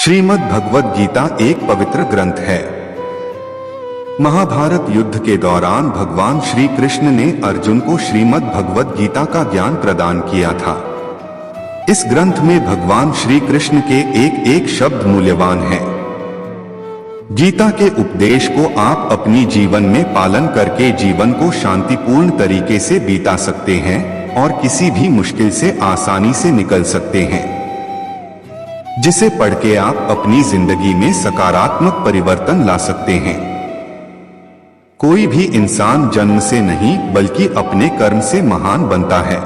श्रीमद् भगवद गीता एक पवित्र ग्रंथ है। महाभारत युद्ध के दौरान भगवान श्री कृष्ण ने अर्जुन को श्रीमद् भगवद गीता का ज्ञान प्रदान किया था। इस ग्रंथ में भगवान श्री कृष्ण के एक एक शब्द मूल्यवान है। गीता के उपदेश को आप अपनी जीवन में पालन करके जीवन को शांतिपूर्ण तरीके से बीता सकते हैं और किसी भी मुश्किल से आसानी से निकल सकते हैं, जिसे पढ़ के आप अपनी जिंदगी में सकारात्मक परिवर्तन ला सकते हैं। कोई भी इंसान जन्म से नहीं बल्कि अपने कर्म से महान बनता है।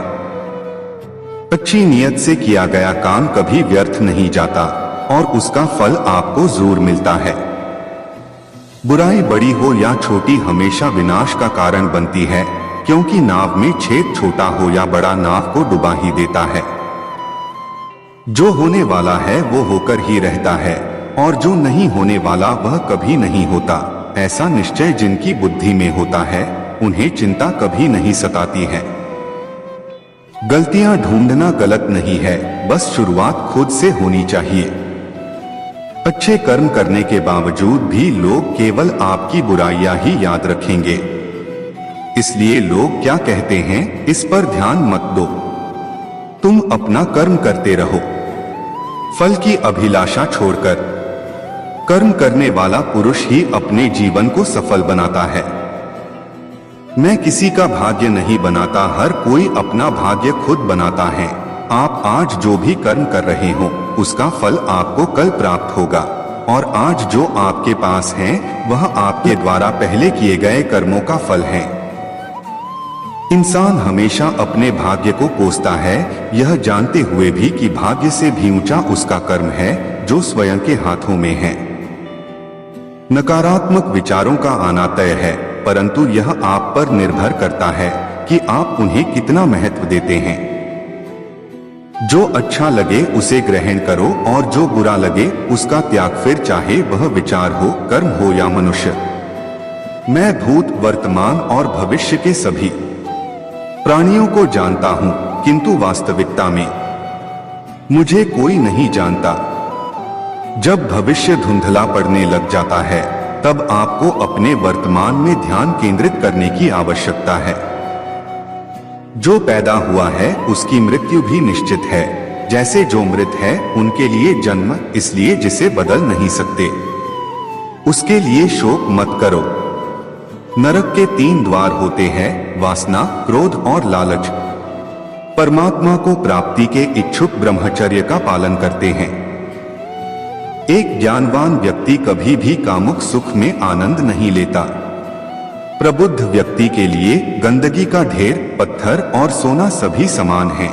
अच्छी नियत से किया गया काम कभी व्यर्थ नहीं जाता और उसका फल आपको जरूर मिलता है। बुराई बड़ी हो या छोटी हमेशा विनाश का कारण बनती है, क्योंकि नाव में छेद छोटा हो या बड़ा नाव को डुबा ही देता है। जो होने वाला है वो होकर ही रहता है और जो नहीं होने वाला वह कभी नहीं होता। ऐसा निश्चय जिनकी बुद्धि में होता है उन्हें चिंता कभी नहीं सताती है। गलतियां ढूंढना गलत नहीं है, बस शुरुआत खुद से होनी चाहिए। अच्छे कर्म करने के बावजूद भी लोग केवल आपकी बुराइयां ही याद रखेंगे। इसलिए लोग क्या कहते हैं इस पर ध्यान मत दो, तुम अपना कर्म करते रहो। फल की अभिलाषा छोड़कर कर्म करने वाला पुरुष ही अपने जीवन को सफल बनाता है। मैं किसी का भाग्य नहीं बनाता, हर कोई अपना भाग्य खुद बनाता है। आप आज जो भी कर्म कर रहे हो उसका फल आपको कल प्राप्त होगा, और आज जो आपके पास है वह आपके द्वारा पहले किए गए कर्मों का फल है। इंसान हमेशा अपने भाग्य को कोसता है, यह जानते हुए भी कि भाग्य से भी ऊंचा उसका कर्म है जो स्वयं के हाथों में है। नकारात्मक विचारों का आना तय है, परंतु यह आप पर निर्भर करता है कि आप उन्हें कितना महत्व देते हैं। जो अच्छा लगे उसे ग्रहण करो और जो बुरा लगे उसका त्याग, फिर चाहे वह विचार हो, कर्म हो या मनुष्य। मैं भूत, वर्तमान और भविष्य के सभी प्राणियों को जानता हूं, किंतु वास्तविकता में मुझे कोई नहीं जानता। जब भविष्य धुंधला पड़ने लग जाता है तब आपको अपने वर्तमान में ध्यान केंद्रित करने की आवश्यकता है। जो पैदा हुआ है उसकी मृत्यु भी निश्चित है, जैसे जो मृत है उनके लिए जन्म, इसलिए जिसे बदल नहीं सकते उसके लिए शोक मत करो। नरक के 3 द्वार होते हैं, वासना, क्रोध और लालच। परमात्मा को प्राप्ति के इच्छुक ब्रह्मचर्य का पालन करते हैं। एक ज्ञानवान व्यक्ति कभी भी कामुक सुख में आनंद नहीं लेता। प्रबुद्ध व्यक्ति के लिए गंदगी का ढेर, पत्थर और सोना सभी समान हैं।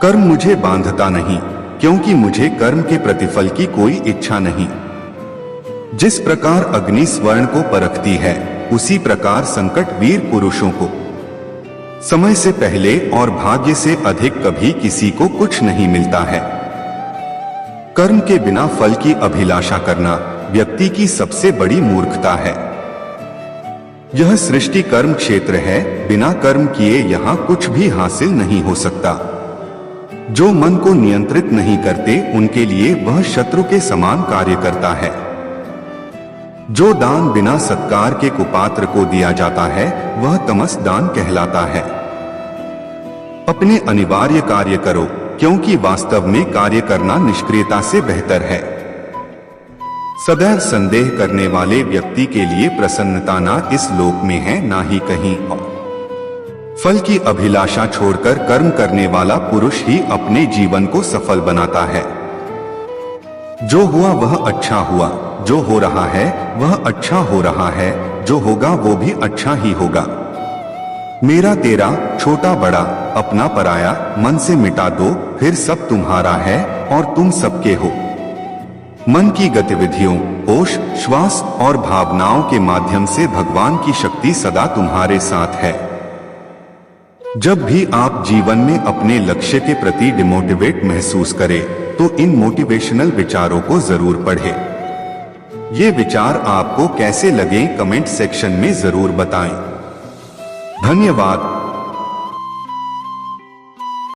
कर्म मुझे बांधता नहीं, क्योंकि मुझे कर्म के प्रतिफल की कोई इच्छा नहीं। जिस प्रकार अग्नि स्वर्ण को परखती है, उसी प्रकार संकट वीर पुरुषों को समय से पहले और भाग्य से अधिक कभी किसी को कुछ नहीं मिलता है। कर्म के बिना फल की अभिलाषा करना व्यक्ति की सबसे बड़ी मूर्खता है। यह सृष्टि कर्म क्षेत्र है, बिना कर्म किए यहाँ कुछ भी हासिल नहीं हो सकता। जो मन को नियंत्रित नहीं करते उनके लिए वह शत्रु के समान कार्य करता है। जो दान बिना सत्कार के कुपात्र को दिया जाता है वह तमस दान कहलाता है। अपने अनिवार्य कार्य करो, क्योंकि वास्तव में कार्य करना निष्क्रियता से बेहतर है। सदैव संदेह करने वाले व्यक्ति के लिए प्रसन्नता ना इस लोक में है ना ही कहीं और। फल की अभिलाषा छोड़कर कर्म करने वाला पुरुष ही अपने जीवन को सफल बनाता है। जो हुआ वह अच्छा हुआ, जो हो रहा है वह अच्छा हो रहा है, जो होगा वो भी अच्छा ही होगा। मेरा तेरा, छोटा बड़ा, अपना पराया, मन से मिटा दो, फिर सब तुम्हारा है और तुम सबके हो। मन की गतिविधियों, होश, श्वास और भावनाओं के माध्यम से भगवान की शक्ति सदा तुम्हारे साथ है। जब भी आप जीवन में अपने लक्ष्य के प्रति डिमोटिवेट महसूस करें तो इन मोटिवेशनल विचारों को जरूर पढ़ें। ये विचार आपको कैसे लगे कमेंट सेक्शन में जरूर बताएं। धन्यवाद।